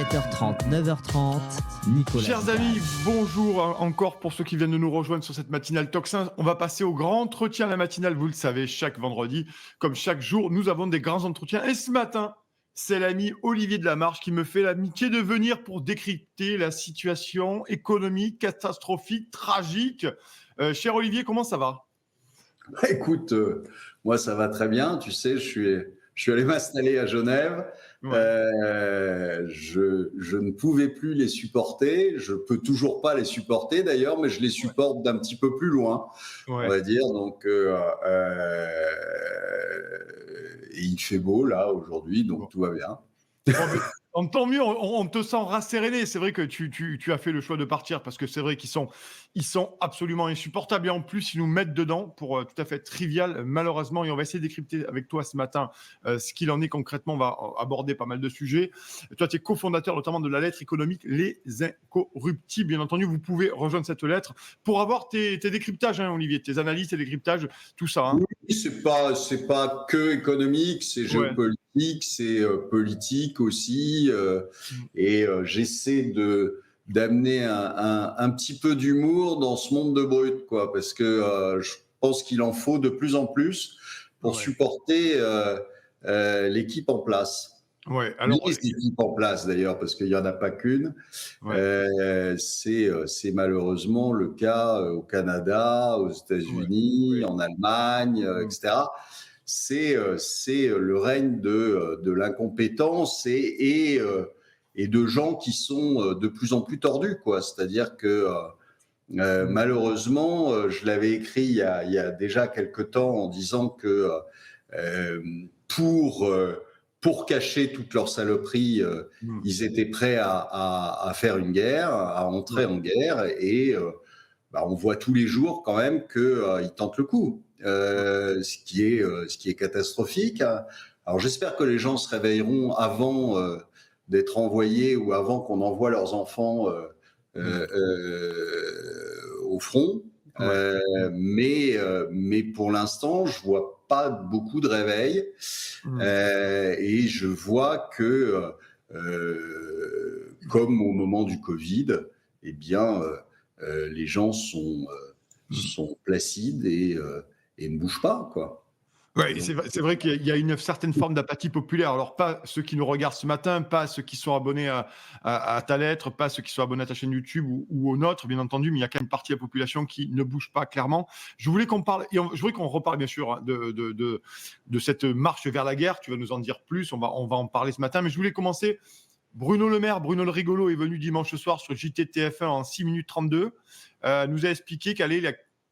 7h30, 9h30, Nicolas. Chers amis, bonjour encore pour ceux qui viennent de nous rejoindre sur cette matinale Toxin. On va passer au grand entretien de la matinale. Vous le savez, chaque vendredi, comme chaque jour, nous avons des grands entretiens. Et ce matin, c'est l'ami Olivier Delamarche qui me fait l'amitié de venir pour décrypter la situation économique catastrophique, tragique. Cher Olivier, comment ça va ? Écoute, moi ça va très bien. Tu sais, je suis allé m'installer à Genève. Ouais. Je ne pouvais plus les supporter. Je peux toujours pas les supporter d'ailleurs, mais je les supporte d'un petit peu plus loin, on va dire. Donc, et il fait beau là aujourd'hui, donc tout va bien. Tant mieux, on te sent rasséréné. C'est vrai que tu as fait le choix de partir parce que c'est vrai qu'ils sont absolument insupportables et en plus ils nous mettent dedans pour tout à fait trivial malheureusement, et on va essayer de décrypter avec toi ce matin ce qu'il en est concrètement. On va aborder pas mal de sujets. Toi, tu es cofondateur notamment de la lettre économique Les Incorruptibles. Bien entendu, vous pouvez rejoindre cette lettre pour avoir tes décryptages, hein, Olivier, tes analyses, tes décryptages, tout ça. Hein. Oui, c'est pas que économique, c'est géopolitique, c'est politique aussi, et j'essaie d'amener un petit peu d'humour dans ce monde de brut, quoi, parce que je pense qu'il en faut de plus en plus pour supporter l'équipe en place. Ouais, alors, les équipes en place d'ailleurs, parce qu'il n'y en a pas qu'une. C'est malheureusement le cas au Canada, aux États-Unis, en Allemagne, etc. C'est le règne de l'incompétence et de gens qui sont de plus en plus tordus, quoi. C'est-à-dire que malheureusement, je l'avais écrit il y a déjà quelque temps en disant que pour cacher toutes leurs saloperies, ils étaient prêts à faire une guerre, à entrer en guerre, et on voit tous les jours quand même qu'ils tentent le coup, ce qui est catastrophique. Alors j'espère que les gens se réveilleront avant d'être envoyés ou avant qu'on envoie leurs enfants au front. Mais pour l'instant, je vois pas beaucoup de réveil, et je vois que comme au moment du Covid, eh bien les gens sont placides et ne bougent pas, quoi. Oui, c'est vrai qu'il y a une certaine forme d'apathie populaire. Alors, pas ceux qui nous regardent ce matin, pas ceux qui sont abonnés à ta lettre, pas ceux qui sont abonnés à ta chaîne YouTube ou aux nôtres, bien entendu, mais il y a quand même une partie de la population qui ne bouge pas clairement. Je voulais qu'on reparle, bien sûr, de cette marche vers la guerre. Tu vas nous en dire plus, on va en parler ce matin, mais je voulais commencer. Bruno Le Maire, Bruno le Rigolo, est venu dimanche soir sur JTTF1 en 6 minutes 32, nous a expliqué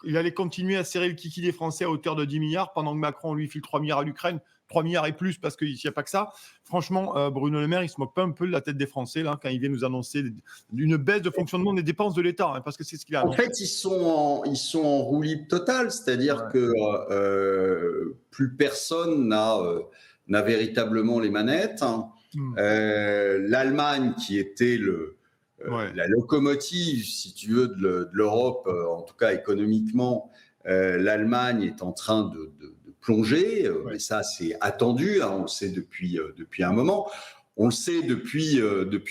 il allait continuer à serrer le kiki des Français à hauteur de 10 milliards pendant que Macron lui file 3 milliards à l'Ukraine, 3 milliards et plus parce qu'il n'y a pas que ça. Franchement, Bruno Le Maire, il se moque pas un peu de la tête des Français là, quand il vient nous annoncer une baisse de fonctionnement des dépenses de l'État, hein, parce que c'est ce qu'il a annoncé. En fait, ils sont en roue libre totale, c'est-à-dire que plus personne n'a véritablement les manettes. L'Allemagne, qui était la locomotive, si tu veux, de l'Europe, en tout cas économiquement, l'Allemagne est en train de plonger, mais ça c'est attendu, hein, on le sait depuis un moment. On le sait depuis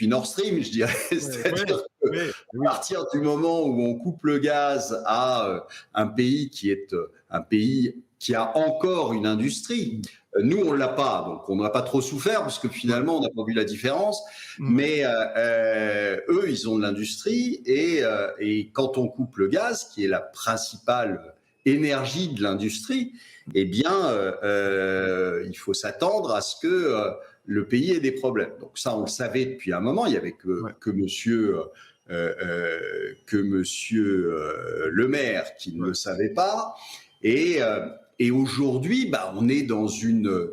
Nord Stream, je dirais. C'est-à-dire qu'à partir du moment où on coupe le gaz à un pays qui est un pays qui a encore une industrie, nous on l'a pas, donc on n'a pas trop souffert parce que finalement on n'a pas vu la différence. Mais eux, ils ont de l'industrie, et quand on coupe le gaz, qui est la principale énergie de l'industrie, eh bien, il faut s'attendre à ce que le pays ait des problèmes. Donc ça, on le savait depuis un moment. Il y avait que Monsieur Le Maire qui ne le savait pas. Et aujourd'hui, on est dans une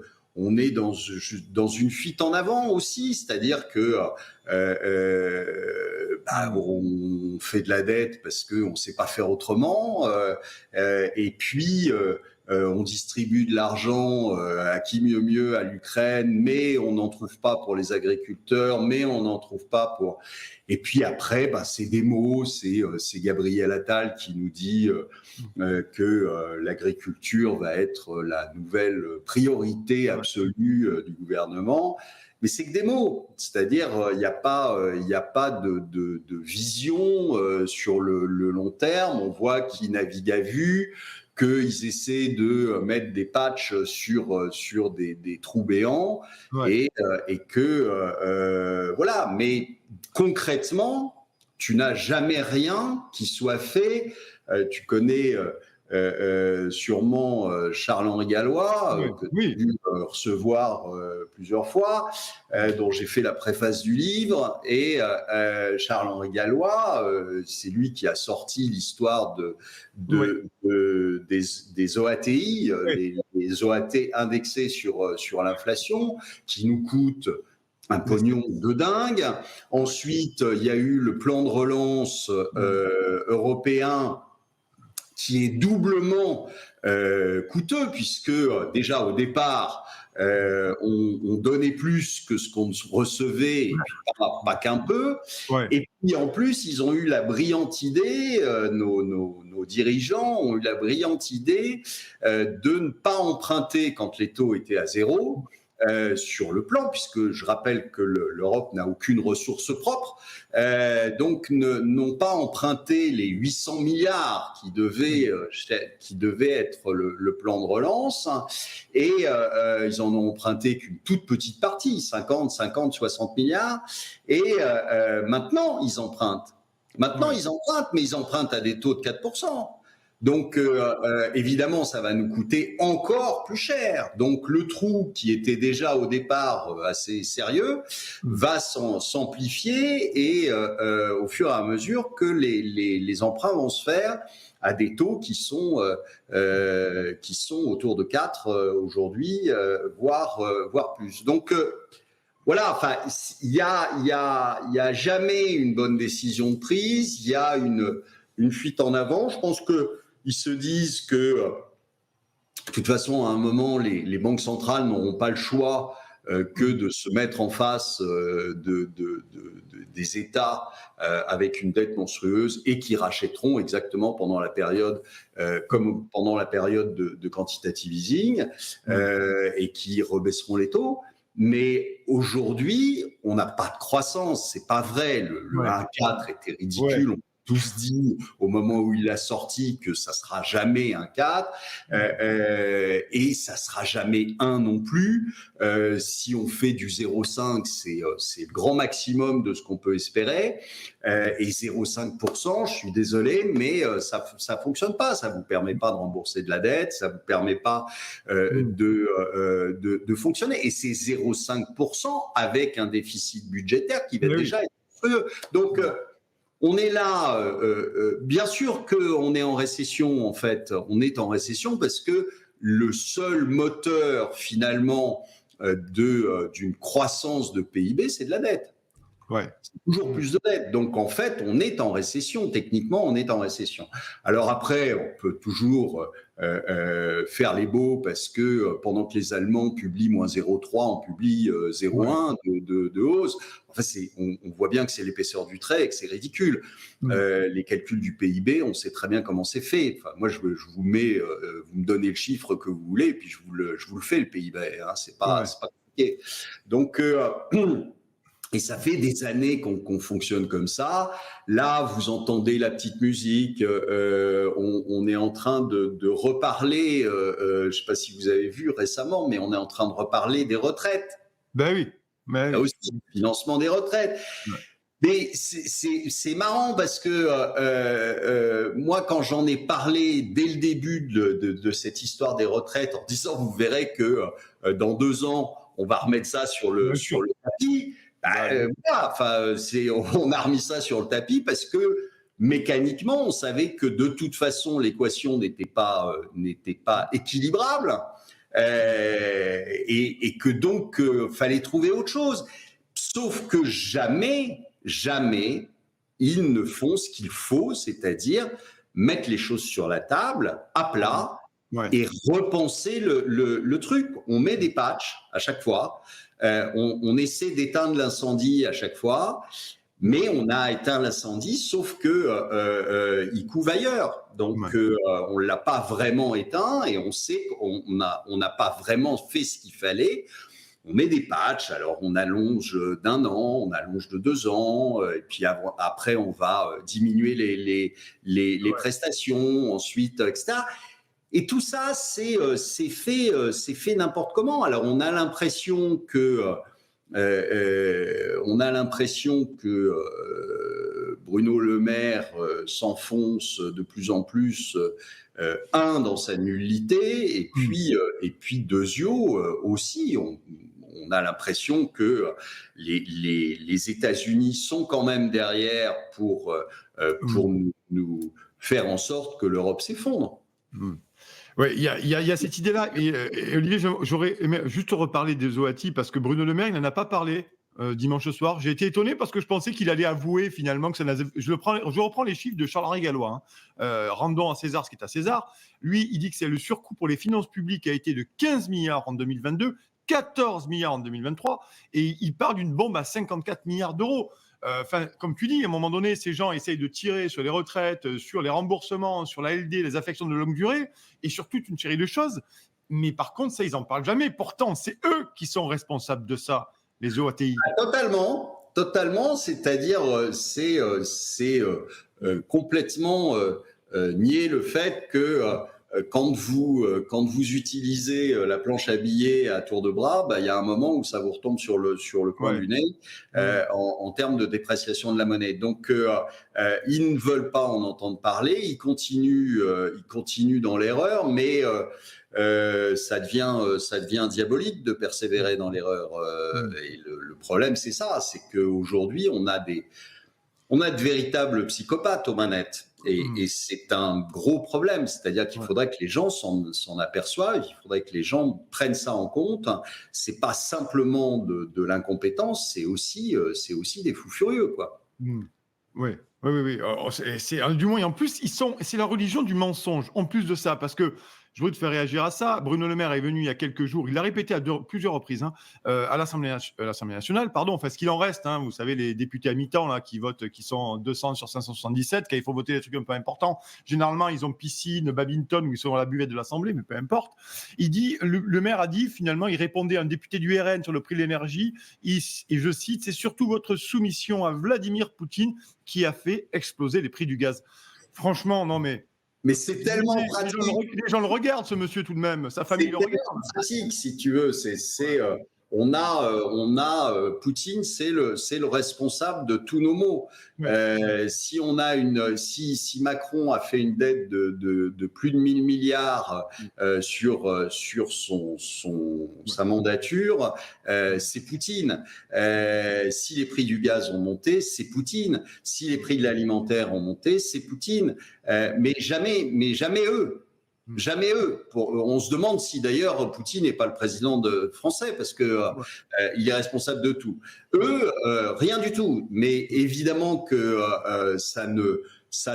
fuite en avant aussi, c'est-à-dire que on fait de la dette parce qu'on ne sait pas faire autrement, et puis on distribue de l'argent à qui mieux à l'Ukraine, mais on n'en trouve pas pour les agriculteurs, mais on n'en trouve pas pour... Et puis après, c'est des mots, c'est Gabriel Attal qui nous dit que l'agriculture va être la nouvelle priorité absolue du gouvernement. mais c'est que des mots. C'est-à-dire, il n'y a pas de vision sur le long terme. On voit qu'ils naviguent à vue, qu'ils essaient de mettre des patchs sur des trous béants, et que voilà. Mais concrètement, tu n'as jamais rien qui soit fait. Tu connais sûrement Charles-Henri Gallois, que tu as dû recevoir plusieurs fois, dont j'ai fait la préface du livre. Et Charles-Henri Gallois, c'est lui qui a sorti l'histoire des OATI, les OAT indexés sur l'inflation, qui nous coûtent un pognon de dingue. Ensuite, il y a eu le plan de relance européen, qui est doublement coûteux, puisque déjà au départ, on donnait plus que ce qu'on recevait, et puis pas qu'un peu. Et puis en plus, ils ont eu la brillante idée, nos dirigeants ont eu la brillante idée de ne pas emprunter quand les taux étaient à zéro. Sur le plan, puisque je rappelle que l'Europe n'a aucune ressource propre, donc n'ont pas emprunté les 800 milliards qui devaient être le plan de relance, et ils en ont emprunté qu'une toute petite partie, 50, 60 milliards, et maintenant ils empruntent. Mais ils empruntent à des taux de 4%. Donc, évidemment, ça va nous coûter encore plus cher. Donc, le trou qui était déjà au départ assez sérieux va s'amplifier, et au fur et à mesure que les emprunts vont se faire à des taux qui sont autour de 4 aujourd'hui, voire plus. Donc, voilà, enfin, il y a jamais une bonne décision de prise. Il y a une fuite en avant. Je pense qu'ils se disent que, de toute façon, à un moment, les banques centrales n'auront pas le choix que de se mettre en face des États avec une dette monstrueuse, et qui rachèteront exactement pendant la période, comme pendant la période de quantitative easing, et qui rebaisseront les taux. Mais aujourd'hui, on n'a pas de croissance. C'est pas vrai. Le 1,4 était ridicule. On a tous dit au moment où il a sorti que ça sera jamais un 4, et ça sera jamais 1 non plus. Si on fait du 0,5, c'est le grand maximum de ce qu'on peut espérer. Et 0,5%, je suis désolé, mais ça fonctionne pas. Ça vous permet pas de rembourser de la dette, ça vous permet pas de fonctionner. Et c'est 0,5% avec un déficit budgétaire qui va déjà être monstrueux. Donc on est là, bien sûr qu'on est en récession, en fait. On est en récession parce que le seul moteur, finalement, d'une croissance de PIB, c'est de la dette. C'est toujours plus de dette. Donc, en fait, on est en récession. Techniquement, on est en récession. Alors après, on peut toujours faire les beaux, parce que pendant que les Allemands publient moins 0,3, on publie 0,1 de hausse. Enfin, on voit bien que c'est l'épaisseur du trait et que c'est ridicule. Les calculs du PIB, on sait très bien comment c'est fait. Enfin, moi, je vous mets, vous me donnez le chiffre que vous voulez, et puis je vous le fais, le PIB. Hein, c'est pas compliqué. Donc, et ça fait des années qu'on fonctionne comme ça. Là, vous entendez la petite musique. On est en train de reparler. Je ne sais pas si vous avez vu récemment, mais on est en train de reparler des retraites. Ben oui. Mais... Là aussi, le financement des retraites. Mais c'est marrant, parce que moi, quand j'en ai parlé dès le début de cette histoire des retraites, en disant, vous verrez que dans 2 ans, on va remettre ça sur le tapis. On a remis ça sur le tapis parce que mécaniquement, on savait que de toute façon, l'équation n'était pas équilibrable, et que donc fallait trouver autre chose. Sauf que jamais, ils ne font ce qu'il faut, c'est-à-dire mettre les choses sur la table, à plat, et repenser le truc. On met des patchs à chaque fois. On essaie d'éteindre l'incendie à chaque fois, mais on a éteint l'incendie, sauf que il couve ailleurs. Donc, on l'a pas vraiment éteint, et on sait qu'on n'a pas vraiment fait ce qu'il fallait on met des patchs. Alors, on allonge d'1 an, on allonge de 2 ans, et puis après, on va diminuer les prestations, ensuite, etc. Et tout ça, c'est fait n'importe comment. Alors, on a l'impression que Bruno Le Maire s'enfonce de plus en plus, dans sa nullité, et puis deuxio aussi, on a l'impression que les États-Unis sont quand même derrière pour nous faire en sorte que l'Europe s'effondre. Oui, il y a cette idée-là. Et Olivier, j'aurais aimé juste reparler des OATI parce que Bruno Le Maire, il n'en a pas parlé dimanche soir. J'ai été étonné parce que je pensais qu'il allait avouer finalement que ça n'avait... Je reprends les chiffres de Charles-Henri Gallois. Rendons à César ce qui est à César. Lui, il dit que c'est le surcoût pour les finances publiques a été de 15 milliards en 2022, 14 milliards en 2023, et il parle d'une bombe à 54 milliards d'euros. Comme tu dis, à un moment donné, ces gens essayent de tirer sur les retraites, sur les remboursements, sur la LD, les affections de longue durée, et sur toute une série de choses. Mais par contre, ça, ils n'en parlent jamais. Pourtant, c'est eux qui sont responsables de ça, les OATI. Totalement. C'est-à-dire, c'est complètement nier le fait que quand vous utilisez la planche à billets à tour de bras, il y a un moment où ça vous retombe sur le coin du nez en termes de dépréciation de la monnaie. Donc, ils ne veulent pas en entendre parler, ils continuent dans l'erreur, mais ça devient diabolique de persévérer dans l'erreur. Et le problème, c'est ça, c'est qu'aujourd'hui, on a de véritables psychopathes aux manettes. Et c'est un gros problème, c'est-à-dire qu'il faudrait que les gens s'en aperçoivent, il faudrait que les gens prennent ça en compte. C'est pas simplement de l'incompétence, c'est aussi des fous furieux, quoi. Oui. Du moins, et en plus, c'est la religion du mensonge. En plus de ça, parce que je voudrais te faire réagir à ça. Bruno Le Maire est venu il y a quelques jours. Il l'a répété à plusieurs reprises à l'Assemblée nationale. Ce qu'il en reste, vous savez, les députés à mi-temps là qui votent, qui sont 200 sur 577, quand il faut voter des trucs un peu importants. Généralement, ils ont piscine, badminton, ou ils sont à la buvette de l'Assemblée, mais peu importe. Il dit, le maire a dit finalement, il répondait à un député du RN sur le prix de l'énergie. Et je cite, c'est surtout votre soumission à Vladimir Poutine qui a fait exploser les prix du gaz. Franchement, non mais. Mais c'est tellement pratique. Les gens le regardent, ce monsieur, tout de même. Sa famille le regarde. C'est pratique, si tu veux. On a Poutine, c'est le responsable de tous nos maux. Si Macron a fait une dette de plus de 1000 milliards sur sa mandature, c'est Poutine. Si les prix du gaz ont monté, c'est Poutine. Si les prix de l'alimentaire ont monté, c'est Poutine. Mais jamais eux. Jamais eux. On se demande si d'ailleurs Poutine n'est pas le président français parce que il est responsable de tout. Eux, rien du tout. Mais évidemment que ça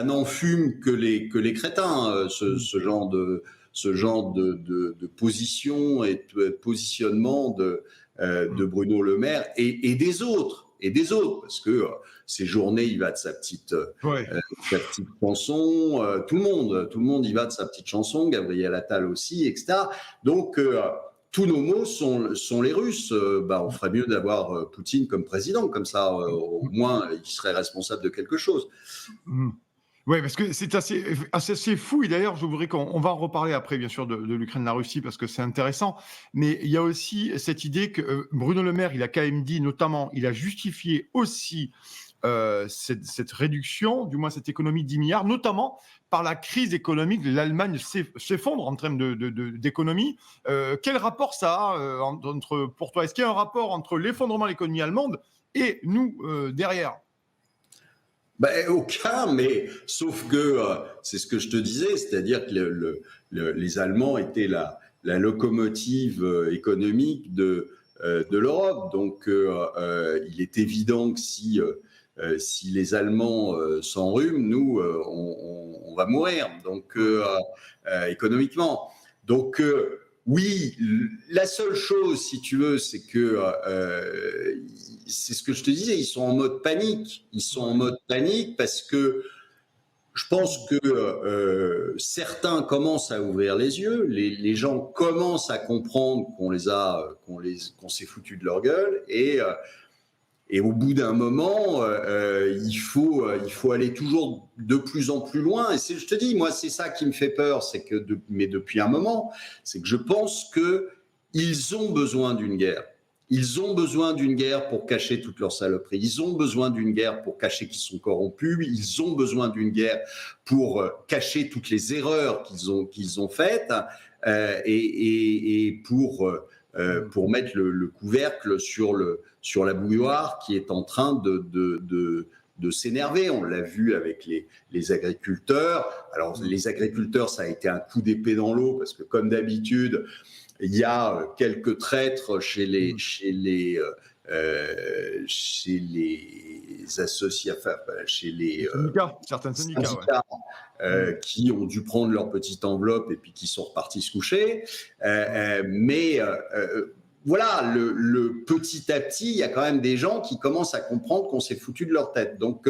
n'enfume que les crétins. Ce genre de position et de positionnement de Bruno Le Maire et des autres. Parce que ces journées, il va de sa petite chanson, tout le monde y va de sa petite chanson, Gabriel Attal aussi, etc. Donc, tous nos mots sont les Russes. On ferait mieux d'avoir Poutine comme président, comme ça, au moins, il serait responsable de quelque chose. Oui, parce que c'est assez fou. Et d'ailleurs, je voudrais qu'on va en reparler après, bien sûr, de l'Ukraine, de la Russie, parce que c'est intéressant. Mais il y a aussi cette idée que Bruno Le Maire, il a quand même dit, notamment, il a justifié aussi cette réduction, du moins cette économie de 10 milliards, notamment par la crise économique. L'Allemagne s'effondre en termes d'économie. Quel rapport ça a pour toi? Est-ce qu'il y a un rapport entre l'effondrement de l'économie allemande et nous derrière? Aucun, mais sauf que c'est ce que je te disais, c'est-à-dire que les Allemands étaient la locomotive économique de l'Europe. Donc, il est évident que si les Allemands s'enrhument, nous, on va mourir. Donc, économiquement. Donc, oui, la seule chose, si tu veux, c'est que c'est ce que je te disais, ils sont en mode panique. Ils sont en mode panique parce que Je pense que certains commencent à ouvrir les yeux, les gens commencent à comprendre qu'on s'est foutu de leur gueule, et au bout d'un moment, il faut aller toujours de plus en plus loin. Et je te dis, moi, c'est ça qui me fait peur, mais depuis un moment, c'est que je pense qu'ils ont besoin d'une guerre. Ils ont besoin d'une guerre pour cacher toutes leurs saloperies. Ils ont besoin d'une guerre pour cacher qu'ils sont corrompus. Ils ont besoin d'une guerre pour cacher toutes les erreurs qu'ils ont faites, et pour mettre le couvercle sur la bouilloire qui est en train de s'énerver. On l'a vu avec les agriculteurs. Alors, les agriculteurs, ça a été un coup d'épée dans l'eau, parce que, comme d'habitude, il y a quelques traîtres chez les associés, enfin, chez les certains syndicats, qui ont dû prendre leur petite enveloppe et puis qui sont repartis se coucher. Voilà, petit à petit, il y a quand même des gens qui commencent à comprendre qu'on s'est foutu de leur tête. Donc,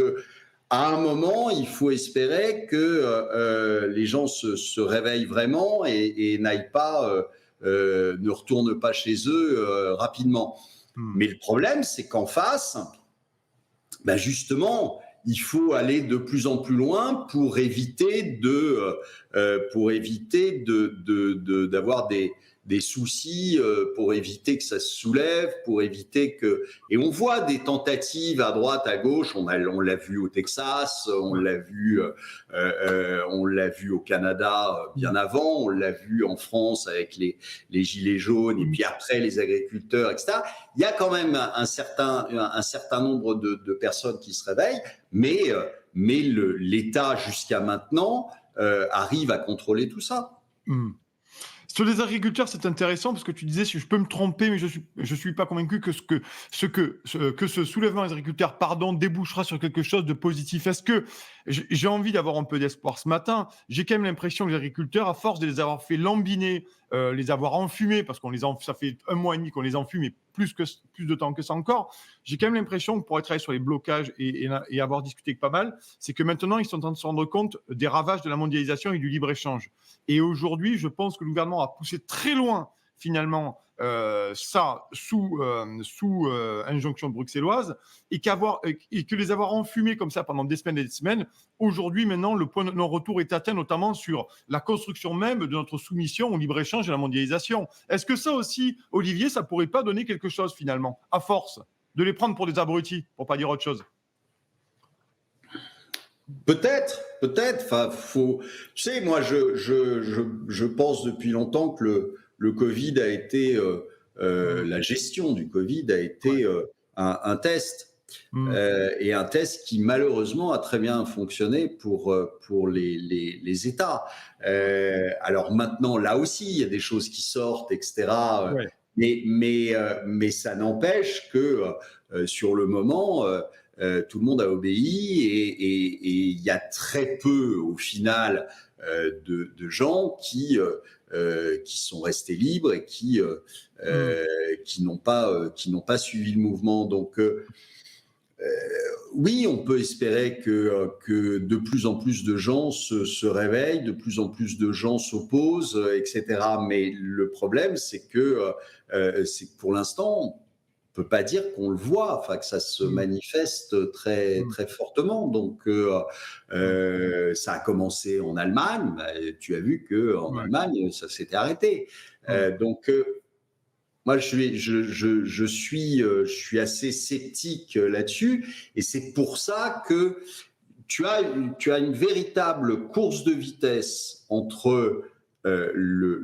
à un moment, il faut espérer que les gens se réveillent vraiment et n'aillent pas, ne retournent pas chez eux rapidement. Mais le problème, c'est qu'en face, justement, il faut aller de plus en plus loin pour éviter d'avoir des soucis, pour éviter que ça se soulève, pour éviter que... Et on voit des tentatives à droite, à gauche. On l'a vu au Texas, on l'a vu au Canada bien avant, on l'a vu en France avec les gilets jaunes, et puis après les agriculteurs, etc. Il y a quand même un certain nombre de personnes qui se réveillent, mais l'État, jusqu'à maintenant, arrive à contrôler tout ça. Sur les agriculteurs, c'est intéressant parce que tu disais, si je peux me tromper, mais je suis pas convaincu que ce soulèvement des agriculteurs, débouchera sur quelque chose de positif. Est-ce que j'ai envie d'avoir un peu d'espoir ce matin? J'ai quand même l'impression que les agriculteurs, à force de les avoir fait lambiner, les avoir enfumés, parce ça fait 1 mois et demi qu'on les enfume, et plus de temps que ça encore, j'ai quand même l'impression que pour travailler sur les blocages et avoir discuté avec pas mal, c'est que maintenant, ils sont en train de se rendre compte des ravages de la mondialisation et du libre-échange. Et aujourd'hui, je pense que le gouvernement a poussé très loin, finalement, ça sous injonction bruxelloise, et que les avoir enfumés comme ça pendant des semaines et des semaines, aujourd'hui, maintenant, le point de non-retour est atteint, notamment sur la construction même de notre soumission au libre-échange et à la mondialisation. Est-ce que ça aussi, Olivier, ça ne pourrait pas donner quelque chose, finalement, à force de les prendre pour des abrutis, pour ne pas dire autre chose? Peut-être. Enfin, tu sais, moi, je pense depuis longtemps que le Covid a été, la gestion du Covid a été un test, et un test qui malheureusement a très bien fonctionné pour les États. Alors maintenant, là aussi, il y a des choses qui sortent, etc. Mais ça n'empêche que sur le moment, tout le monde a obéi, et il y a très peu, au final, de gens qui sont restés libres et qui n'ont pas suivi le mouvement. Donc, oui, on peut espérer que de plus en plus de gens se réveillent, de plus en plus de gens s'opposent, etc. Mais le problème, c'est que pour l'instant, on ne peut pas dire qu'on le voit, enfin que ça se manifeste très, très fortement. Donc, ça a commencé en Allemagne. Tu as vu qu'en Allemagne, ça s'était arrêté. Donc, moi, je suis assez sceptique là-dessus, et c'est pour ça que tu as une véritable course de vitesse entre les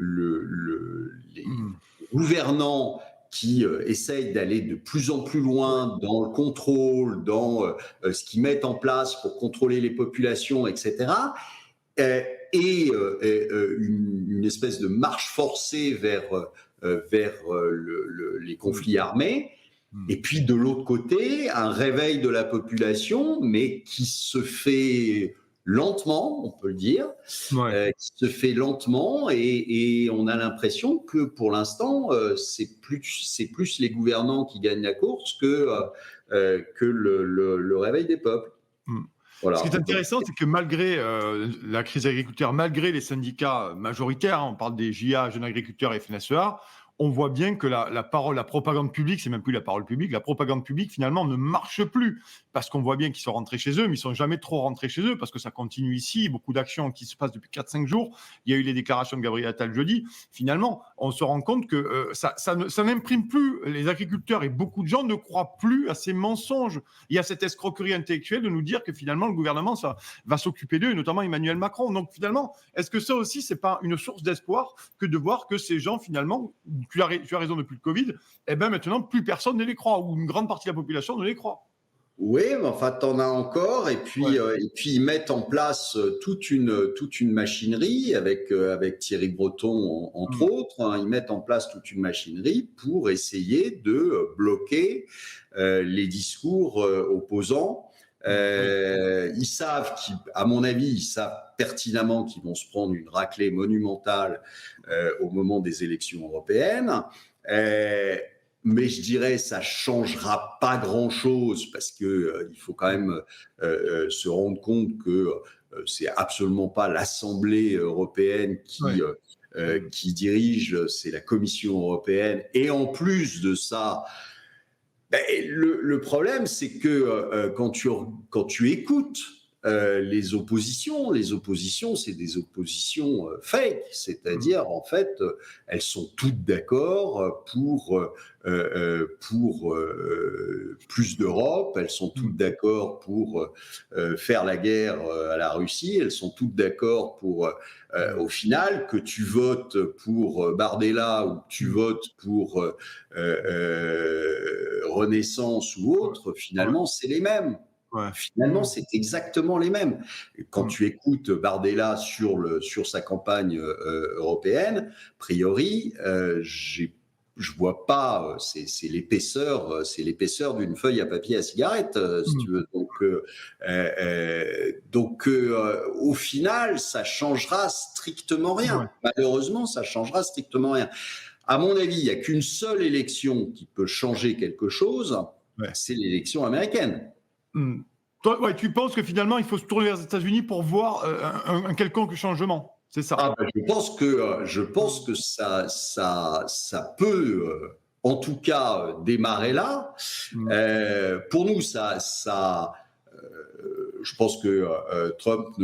gouvernants qui essayent d'aller de plus en plus loin dans le contrôle, dans ce qu'ils mettent en place pour contrôler les populations, etc., et une espèce de marche forcée vers les conflits armés. Et puis, de l'autre côté, un réveil de la population, mais qui se fait lentement, on peut le dire, qui se fait lentement, et on a l'impression que pour l'instant, c'est plus les gouvernants qui gagnent la course que le réveil des peuples. Mmh. Voilà. Ce qui est intéressant, c'est que malgré la crise agriculture, malgré les syndicats majoritaires, on parle des JA, Jeunes Agriculteurs et FNSEA, on voit bien que la parole, la propagande publique, c'est même plus la parole publique, la propagande publique finalement ne marche plus. Parce qu'on voit bien qu'ils sont rentrés chez eux, mais ils ne sont jamais trop rentrés chez eux, parce que ça continue ici, beaucoup d'actions qui se passent depuis 4-5 jours. Il y a eu les déclarations de Gabriel Attal jeudi. Finalement, on se rend compte que ça n'imprime plus. Les agriculteurs et beaucoup de gens ne croient plus à ces mensonges. Il y a cette escroquerie intellectuelle de nous dire que finalement, le gouvernement ça va s'occuper d'eux, et notamment Emmanuel Macron. Donc finalement, est-ce que ça aussi, c'est pas une source d'espoir que de voir que ces gens, finalement, tu as raison depuis le Covid, eh ben maintenant, plus personne ne les croit, ou une grande partie de la population ne les croit. Oui, mais enfin, t'en as encore, et puis ils mettent en place toute une machinerie avec Thierry Breton entre autres. Hein, ils mettent en place toute une machinerie pour essayer de bloquer les discours opposants. Ils savent, à mon avis, ils savent pertinemment qu'ils vont se prendre une raclée monumentale au moment des élections européennes. Mais je dirais ça changera pas grand-chose parce que il faut quand même se rendre compte que c'est absolument pas l'Assemblée européenne qui dirige, c'est la Commission européenne. Et en plus de ça, le problème, c'est que quand tu écoutes les oppositions, c'est des oppositions fake, c'est-à-dire en fait, elles sont toutes d'accord pour plus d'Europe, elles sont toutes d'accord pour faire la guerre à la Russie, elles sont toutes d'accord pour, au final, que tu votes pour Bardella ou que tu votes pour Renaissance ou autre, finalement, c'est les mêmes. Ouais. Finalement, c'est exactement les mêmes. Quand tu écoutes Bardella sur sa campagne européenne, a priori, je vois pas, c'est l'épaisseur d'une feuille à papier à cigarette, si tu veux. Donc, au final, ça changera strictement rien. Ouais. Malheureusement, ça changera strictement rien. À mon avis, il n'y a qu'une seule élection qui peut changer quelque chose, c'est l'élection américaine. Toi, tu penses que finalement, il faut se tourner vers les États-Unis pour voir un quelconque changement, c'est ça? Je pense que ça peut, en tout cas, démarrer là. Pour nous, je pense que Trump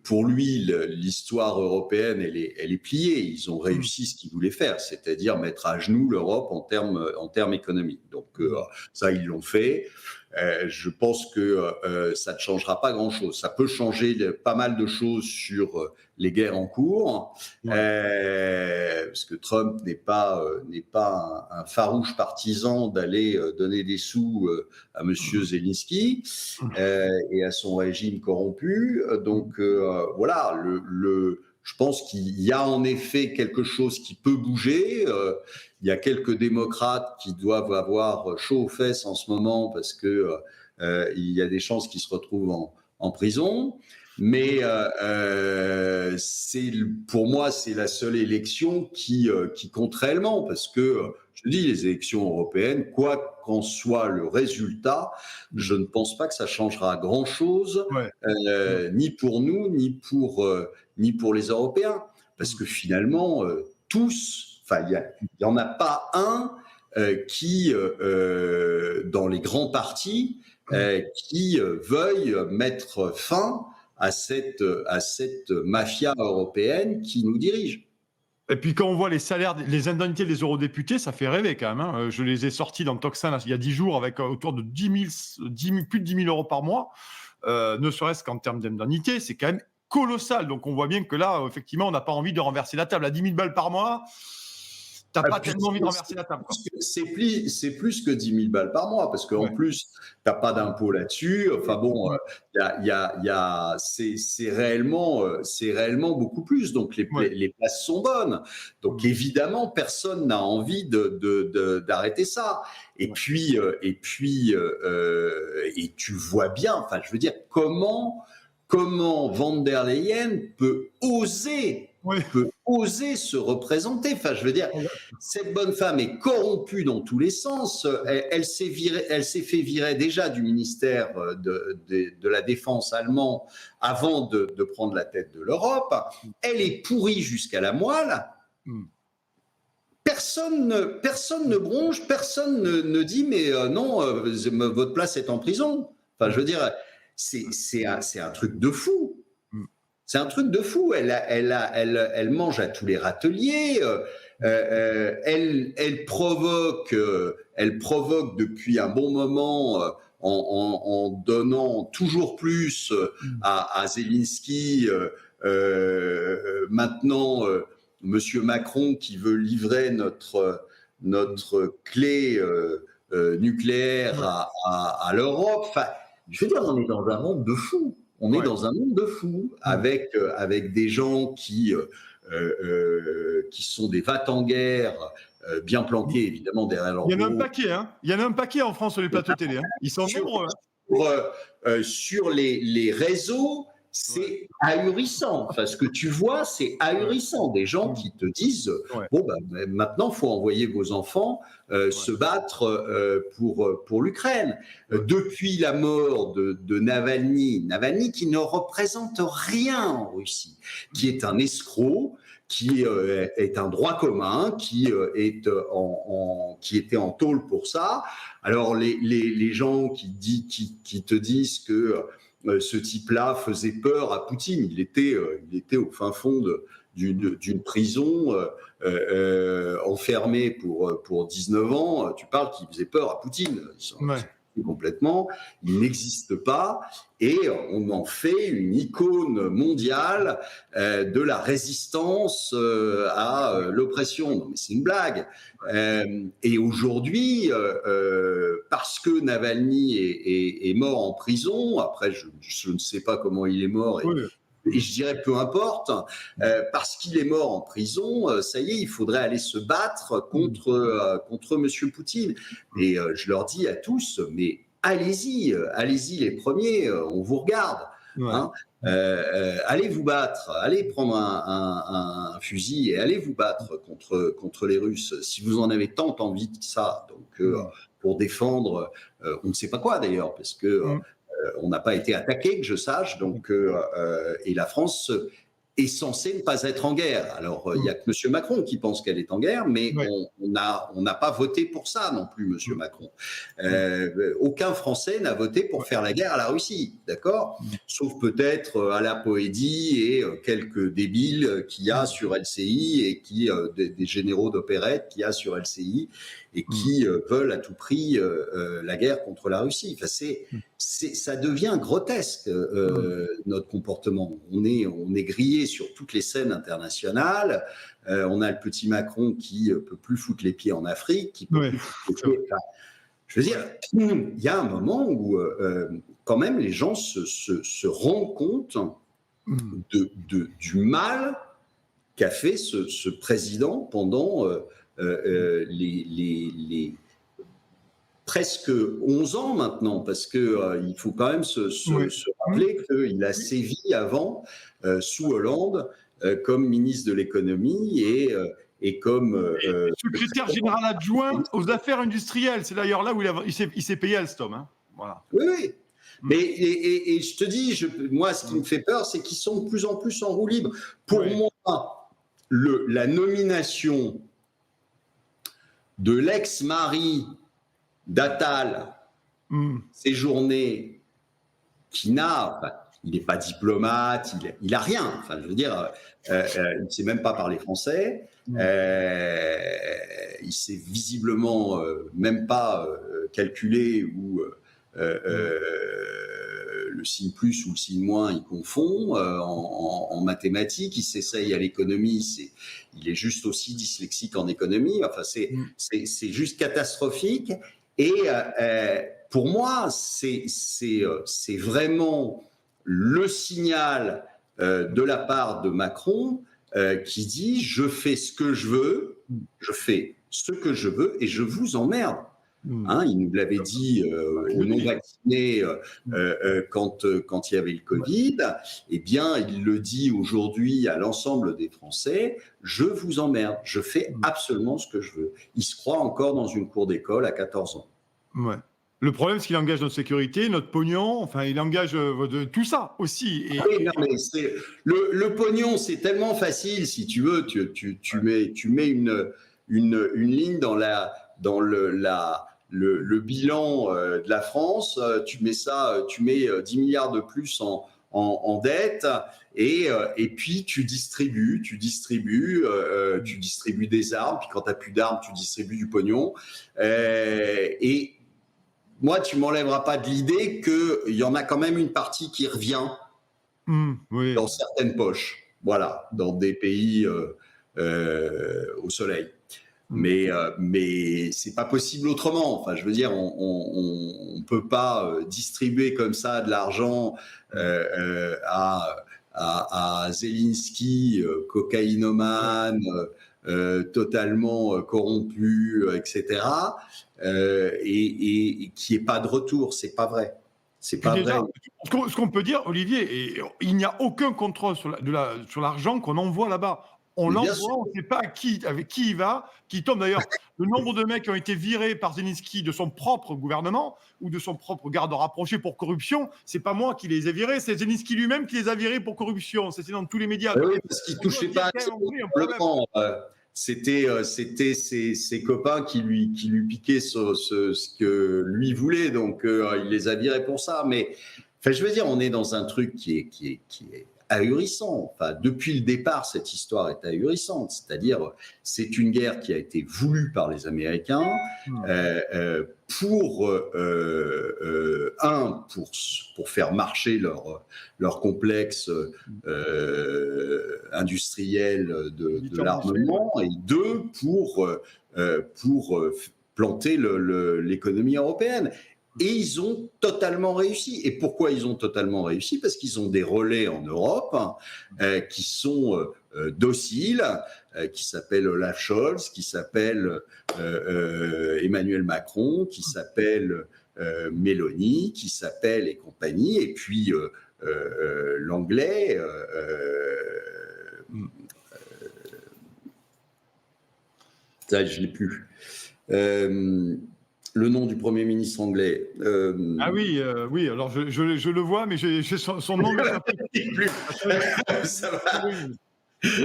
pour lui, l'histoire européenne, elle est pliée. Ils ont réussi ce qu'ils voulaient faire, c'est-à-dire mettre à genoux l'Europe en termes économiques. Donc ça, ils l'ont fait. Je pense que ça ne changera pas grand-chose. Ça peut changer pas mal de choses sur les guerres en cours, parce que Trump n'est pas un farouche partisan d'aller donner des sous à Monsieur Zelensky et à son régime corrompu. Donc voilà, je pense qu'il y a en effet quelque chose qui peut bouger. Il y a quelques démocrates qui doivent avoir chaud aux fesses en ce moment parce que il y a des chances qu'ils se retrouvent en prison. Mais pour moi, c'est la seule élection qui compte réellement parce que, je dis, les élections européennes, quoi qu'en soit le résultat, je ne pense pas que ça changera grand-chose, ni pour nous, ni pour les Européens. Parce que finalement, tous, enfin, il n'y en a pas un qui, dans les grands partis, qui veuille mettre fin à cette mafia européenne qui nous dirige. Et puis quand on voit les salaires, les indemnités des eurodéputés, ça fait rêver quand même. Hein. Je les ai sortis dans le Tocsin il y a 10 jours avec autour de plus de 10 000 euros par mois, ne serait-ce qu'en termes d'indemnités, c'est quand même colossal. Donc on voit bien que là, effectivement, on n'a pas envie de renverser la table. À 10 000 balles par mois, t'as pas tellement envie de renverser la table. C'est plus que 10 000 balles par mois, parce qu'en plus, t'as pas d'impôt là-dessus. Enfin bon, c'est réellement beaucoup plus. Donc les places sont bonnes. Donc évidemment, personne n'a envie d'arrêter ça. Et puis tu vois bien. Enfin, je veux dire, comment Van der Leyen peut oser oser se représenter. Enfin, je veux dire, cette bonne femme est corrompue dans tous les sens. Elle s'est fait virer déjà du ministère de la Défense allemand avant de prendre la tête de l'Europe. Elle est pourrie jusqu'à la moelle. Personne ne bronche, personne ne dit mais non, votre place est en prison. Enfin, je veux dire, c'est un truc de fou. C'est un truc de fou. Elle mange à tous les râteliers. Elle provoque depuis un bon moment en donnant toujours plus à Zelensky. Maintenant, Monsieur Macron qui veut livrer notre clé nucléaire à l'Europe. Enfin, je veux dire, on est dans un monde de fous. On est dans un monde de fous avec des gens qui sont des va-t-en-guerre, bien planqués évidemment derrière leur dos. Il y en a un paquet, hein. Il y en a un paquet en France sur les plateaux télé. Hein. Ils sont nombreux. Sur les réseaux, c'est ahurissant. Enfin, ce que tu vois, c'est ahurissant. Des gens qui te disent bon, maintenant, il faut envoyer vos enfants se battre pour l'Ukraine. Depuis la mort de Navalny qui ne représente rien en Russie, qui est un escroc, qui est un droit commun, qui était en tôle pour ça. Alors, les gens qui te disent que ce type-là faisait peur à Poutine. Il était au fin fond d'une prison, enfermé pour 19 ans. Tu parles qu'il faisait peur à Poutine. Complètement. Il n'existe pas. Et on en fait une icône mondiale de la résistance à l'oppression. Non, mais c'est une blague. Et aujourd'hui, parce que Navalny est mort en prison, après je ne sais pas comment il est mort, et je dirais peu importe, parce qu'il est mort en prison, ça y est, il faudrait aller se battre contre Monsieur Poutine. Et je leur dis à tous, mais allez-y les premiers, on vous regarde. Hein. Allez vous battre, allez prendre un fusil et allez vous battre contre les Russes si vous en avez tant envie de ça. Donc pour défendre, on ne sait pas quoi d'ailleurs, parce que on n'a pas été attaqué, que je sache. Donc et la France est censée ne pas être en guerre. Alors il y a que M. Macron qui pense qu'elle est en guerre, mais on n'a pas voté pour ça non plus, M. Macron. Aucun Français n'a voté pour faire la guerre à la Russie, d'accord ? Sauf peut-être à la Poédie et quelques débiles qu'il y a sur LCI et des généraux d'opérette qu'il y a sur LCI et qui veulent à tout prix la guerre contre la Russie. Enfin, ça devient grotesque, notre comportement. On est grillé sur toutes les scènes internationales. On a le petit Macron qui peut plus foutre les pieds en Afrique, qui peut plus foutre les pieds. Enfin, je veux dire, il y a un moment où quand même les gens se rendent compte du mal qu'a fait ce président pendant les presque 11 ans maintenant, parce que il faut quand même se rappeler qu'il a sévi avant, sous Hollande, comme ministre de l'économie et comme secrétaire général adjoint aux affaires industrielles. C'est d'ailleurs là où il s'est payé Alstom. Hein. Voilà. Oui. Mais et je te dis, moi, ce qui me fait peur, c'est qu'ils sont de plus en plus en roue libre. Pour moi, la nomination de l'ex-mari d'Attal, séjourné, il n'est pas diplomate, il n'a rien. Enfin, je veux dire, il ne sait même pas parler français. Il ne sait visiblement même pas calculer ou le signe plus ou le signe moins, il confond en mathématiques. Il s'essaye à l'économie, il est juste aussi dyslexique en économie. Enfin, c'est juste catastrophique. Et pour moi, c'est vraiment le signal de la part de Macron qui dit « je fais ce que je veux, et je vous emmerde ». Hein, il nous l'avait dit aux non-vaccinés quand il y avait le Covid. Eh bien, il le dit aujourd'hui à l'ensemble des Français, je vous emmerde, je fais absolument ce que je veux. Il se croit encore dans une cour d'école à 14 ans. Ouais. Le problème, c'est qu'il engage notre sécurité, notre pognon, enfin, il engage tout ça aussi. Et, oui, non, mais le pognon, c'est tellement facile, si tu veux, tu mets une ligne dans le bilan de la France, tu mets 10 milliards de plus en dette, et puis tu distribues des armes, puis quand tu n'as plus d'armes, tu distribues du pognon. Et moi, tu m'enlèveras pas de l'idée qu'il y en a quand même une partie qui revient oui. dans certaines poches, voilà, dans des pays au soleil. Mais c'est pas possible autrement. Enfin, je veux dire, on peut pas distribuer comme ça de l'argent à Zelensky, cocaïnomane, totalement corrompu, etc. Et qui est pas de retour. C'est pas vrai. C'est pas déjà, vrai. Ce qu'on peut dire, Olivier, il n'y a aucun contrôle sur l'argent qu'on envoie là-bas. On l'envoie, on ne sait pas avec qui il va, qui tombe d'ailleurs. Le nombre de mecs qui ont été virés par Zelensky de son propre gouvernement ou de son propre garde rapproché pour corruption, c'est pas moi qui les ai virés, c'est Zelensky lui-même qui les a virés pour corruption. C'était dans tous les médias. Oui, parce qu'il ne touchait pas simplement. C'était ses copains qui lui piquaient ce que lui voulait, donc il les a virés pour ça. Mais enfin, je veux dire, on est dans un truc qui est ahurissant. Enfin, depuis le départ, cette histoire est ahurissante. C'est-à-dire, c'est une guerre qui a été voulue par les Américains pour faire marcher leur complexe industriel de l'armement, et deux, pour planter l'économie européenne. Et ils ont totalement réussi. Et pourquoi ils ont totalement réussi? Parce qu'ils ont des relais en Europe qui sont dociles, qui s'appellent Olaf Scholz, qui s'appellent Emmanuel Macron, qui s'appellent Meloni, qui s'appellent et compagnie, et puis l'anglais. Ça, je ne l'ai plus. Le nom du Premier ministre anglais. Ah oui, alors je le vois, mais j'ai son nom.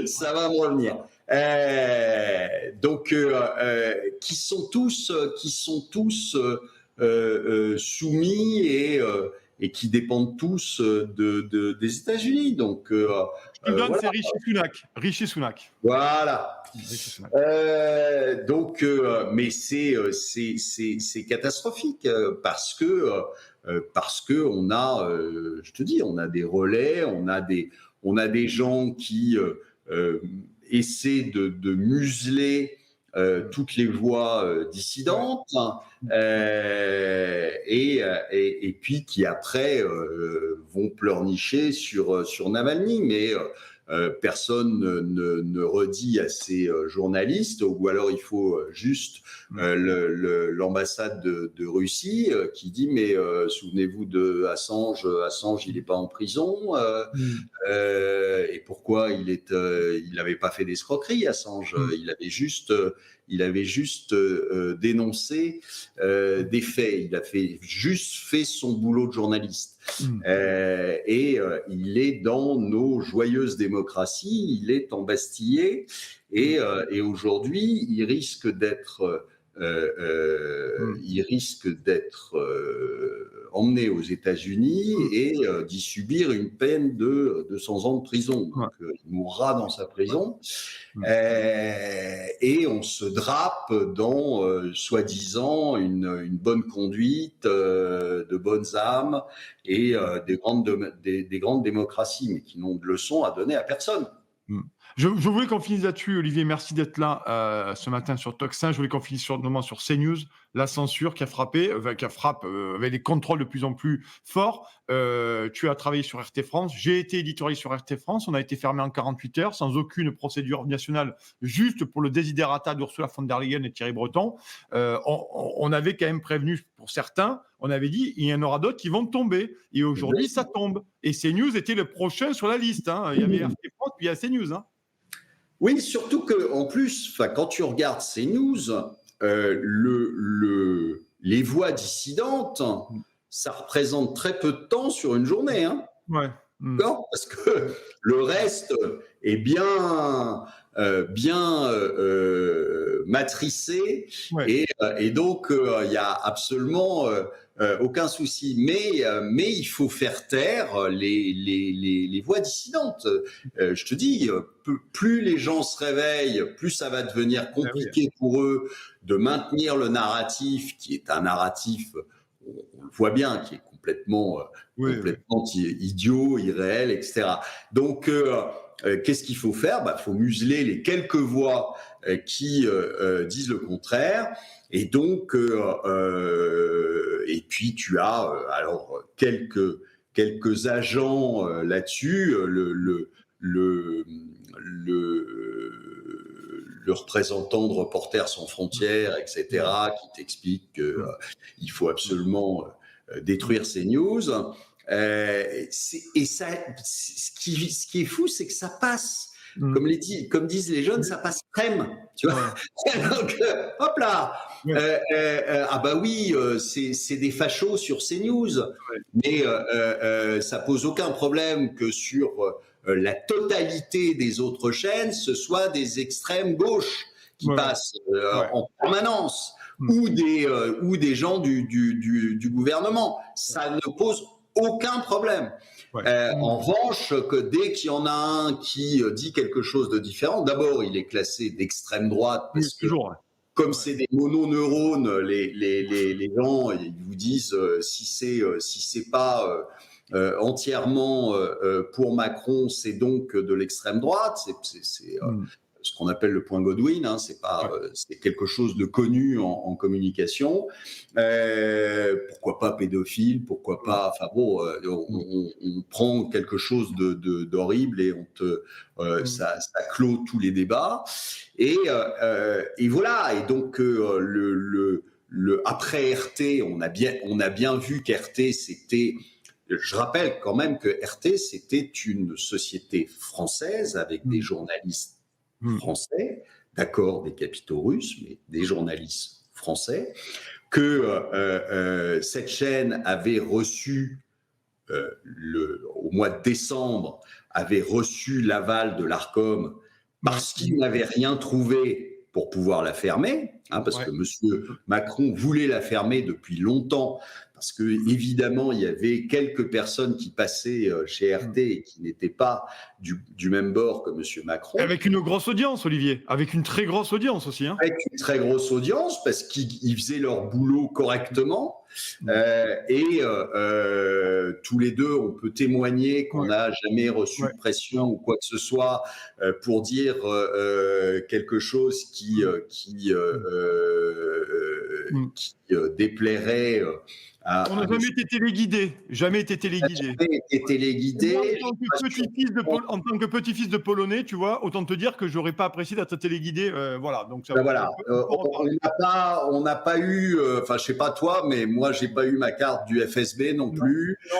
Ça va me revenir. Donc, qui sont tous soumis et qui dépendent tous des États-Unis. Donc, voilà. C'est Rishi Sunak. Voilà. Donc, mais c'est catastrophique parce que on a, je te dis, on a des relais, on a des gens qui essaient de museler toutes les voix dissidentes et puis qui après vont pleurnicher sur Navalny, mais personne ne redit à ces journalistes, ou alors il faut juste l'ambassade de Russie qui dit mais souvenez-vous de Assange, il n'est pas en prison, et pourquoi il n'avait pas fait d'escroquerie, Assange, il avait juste dénoncé des faits, il a juste fait son boulot de journaliste. Et il est dans nos joyeuses démocraties, il est embastillé, et aujourd'hui il risque d'être emmené aux États-Unis et d'y subir une peine de 200 ans de prison. Donc, il mourra dans sa prison. Et on se drape dans, soi-disant, une bonne conduite, de bonnes âmes et des grandes démocraties, mais qui n'ont de leçons à donner à personne. Mmh. Je voulais qu'on finisse là-dessus, Olivier. Merci d'être là ce matin sur Tocsin. Je voulais qu'on finisse sur CNews, la censure qui a frappé, qui frappe avec des contrôles de plus en plus forts. Tu as travaillé sur RT France. J'ai été éditorialiste sur RT France. On a été fermé en 48 heures, sans aucune procédure nationale, juste pour le desiderata d'Ursula von der Leyen et Thierry Breton. On avait quand même prévenu pour certains. On avait dit il y en aura d'autres qui vont tomber. Et aujourd'hui, ça tombe. Et CNews était le prochain sur la liste. Il y avait RT France, puis il y a CNews. Oui, surtout qu'en plus, quand tu regardes CNews, les voix dissidentes, ça représente très peu de temps sur une journée. Ouais. D'accord ? Parce que le reste est bien matricé, ouais. Et donc il n'y a absolument aucun souci. Mais il faut faire taire les voix dissidentes. Je te dis, plus les gens se réveillent, plus ça va devenir compliqué pour eux de maintenir le narratif, qui est un narratif, on le voit bien, qui est complètement idiot, irréel, etc. Donc, qu'est-ce qu'il faut faire ? Il faut museler les quelques voix qui disent le contraire. Et donc, et puis tu as alors quelques agents là-dessus, le représentant de Reporters sans frontières, etc., qui t'explique qu'il faut absolument détruire CNews. Et ça, ce qui est fou, c'est que ça passe. Comme disent les jeunes, ça passe crème, tu vois. Donc, hop là. Ah bah oui, c'est des fachos sur CNews, mais ça pose aucun problème que sur la totalité des autres chaînes, ce soit des extrêmes gauches qui passent en permanence. Ou des gens du gouvernement. Ça ne pose aucun problème. En revanche, que dès qu'il y en a un qui dit quelque chose de différent, d'abord, il est classé d'extrême droite, parce que comme c'est des mononeurones, les gens, ils vous disent si c'est pas entièrement pour Macron, c'est donc de l'extrême droite. C'est ce qu'on appelle le point Godwin, c'est quelque chose de connu en communication. Pourquoi pas pédophile, pourquoi pas. Enfin bon, on prend quelque chose d'horrible et ça clôt tous les débats. Et voilà. Et donc après RT, on a bien vu qu'RT c'était. Je rappelle quand même que RT c'était une société française avec des journalistes français, d'accord, des capitaux russes, mais des journalistes français, que cette chaîne avait reçu, au mois de décembre, avait reçu l'aval de l'Arcom parce qu'il n'avait rien trouvé pour pouvoir la fermer, parce que M. Macron voulait la fermer depuis longtemps, parce que évidemment il y avait quelques personnes qui passaient chez RT et qui n'étaient pas du même bord que M. Macron. Avec une grosse audience, Olivier, avec une très grosse audience aussi. Avec une très grosse audience, parce qu'ils faisaient leur boulot correctement. Et tous les deux, on peut témoigner qu'on n'a jamais reçu de pression ou quoi que ce soit pour dire quelque chose qui déplairait. On n'a jamais été téléguidé. Jamais été téléguidé. En tant que petit-fils de Polonais, tu vois, autant te dire que j'aurais pas apprécié d'être téléguidé. Voilà. Donc ça. Voilà. On n'a pas eu. Enfin, je sais pas toi, mais moi, j'ai pas eu ma carte du FSB non plus. Non.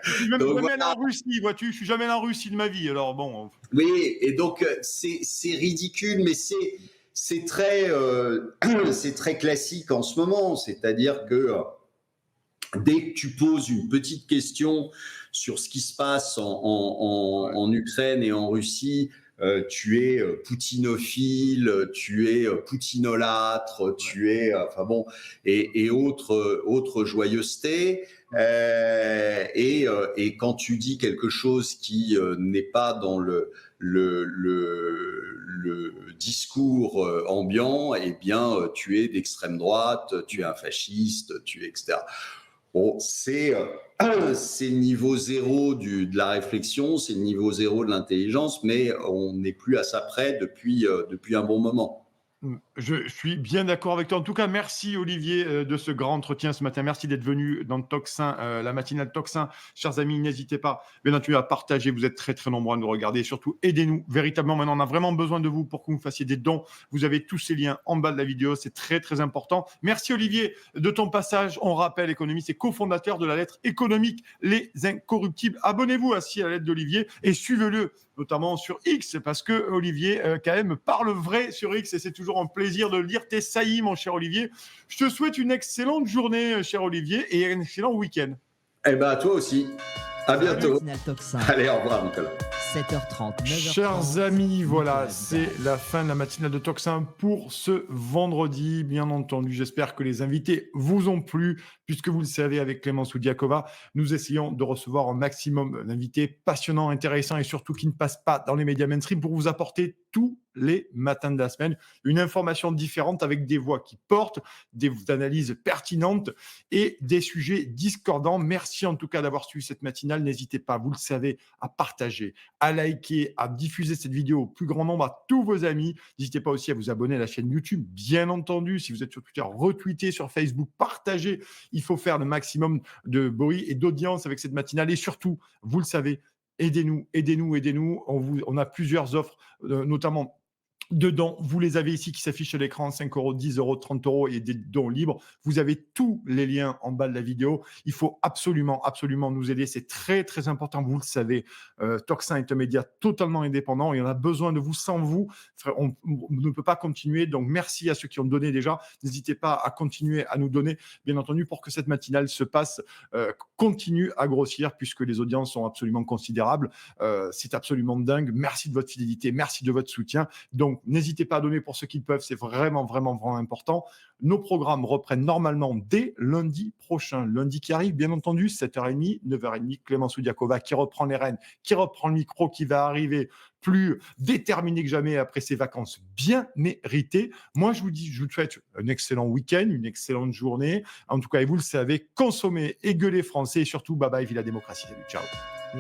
Je suis même jamais allé en Russie, vois-tu. Je suis jamais allé en Russie de ma vie. Alors bon. Oui, et donc c'est ridicule, mais c'est très classique en ce moment, c'est-à-dire que dès que tu poses une petite question sur ce qui se passe en Ukraine et en Russie, tu es poutinophile, tu es poutinolâtre, tu es et autres joyeusetés. Et quand tu dis quelque chose qui n'est pas dans le discours ambiant, eh bien, tu es d'extrême droite, tu es un fasciste, tu es etc. Bon, c'est le niveau zéro de la réflexion, c'est le niveau zéro de l'intelligence, mais on n'est plus à ça près depuis un bon moment. Je suis bien d'accord avec toi. En tout cas, merci Olivier de ce grand entretien ce matin. Merci d'être venu dans Toxin, la matinale Toxin. Chers amis, n'hésitez pas, bien entendu, à partager. Vous êtes très, très nombreux à nous regarder. Et surtout, aidez-nous. Véritablement, maintenant, on a vraiment besoin de vous pour que vous fassiez des dons. Vous avez tous ces liens en bas de la vidéo. C'est très, très important. Merci Olivier de ton passage. On rappelle, économiste et cofondateur de la lettre économique Les Incorruptibles. Abonnez-vous aussi à la lettre d'Olivier et suivez-le, notamment sur X, parce que Olivier, quand même, parle vrai sur X et c'est toujours un plaisir de lire tes saillies, mon cher Olivier. Je te souhaite une excellente journée, cher Olivier, et un excellent week-end. Eh bien, à toi aussi. À bientôt. Matinale Toxin, Allez, au revoir, Nicolas. 7h30, 9h30. Chers amis, voilà, Nicolas c'est Vidal. la fin de la matinale de Toxin pour ce vendredi. Bien entendu, j'espère que les invités vous ont plu, puisque vous le savez, avec Clémence Oudiakova, nous essayons de recevoir un maximum d'invités passionnants, intéressants et surtout qui ne passent pas dans les médias mainstream pour vous apporter tous les matins de la semaine une information différente avec des voix qui portent, des analyses pertinentes et des sujets discordants. Merci en tout cas d'avoir suivi cette matinale. N'hésitez pas, vous le savez, à partager, à liker, à diffuser cette vidéo au plus grand nombre à tous vos amis. N'hésitez pas aussi à vous abonner à la chaîne YouTube, bien entendu. Si vous êtes sur Twitter, retweetez, sur Facebook, partagez. Il faut faire le maximum de bruit et d'audience avec cette matinale. Et surtout, vous le savez, aidez-nous, aidez-nous, aidez-nous. On a plusieurs offres, notamment dedans, vous les avez ici qui s'affichent à l'écran, 5 euros, 10 euros, 30 euros et des dons libres. Vous avez tous les liens en bas de la vidéo. Il faut absolument, absolument nous aider. C'est très, très important. Vous le savez, Toxin est un média totalement indépendant et on a besoin de vous. Sans vous, on ne peut pas continuer. Donc, merci à ceux qui ont donné déjà. N'hésitez pas à continuer à nous donner, bien entendu, pour que cette matinale se passe, continue à grossir puisque les audiences sont absolument considérables. C'est absolument dingue. Merci de votre fidélité. Merci de votre soutien. Donc, n'hésitez pas à donner pour ceux qui le peuvent, c'est vraiment, vraiment, vraiment important. Nos programmes reprennent normalement dès lundi prochain. Lundi qui arrive, bien entendu, 7h30, 9h30, Clémence Oudiakova qui reprend les rênes, qui reprend le micro, qui va arriver plus déterminé que jamais après ses vacances bien méritées. Moi, je vous souhaite un excellent week-end, une excellente journée. En tout cas, et vous le savez, consommez et gueulez français et surtout, bye bye, vive la démocratie. Salut, ciao.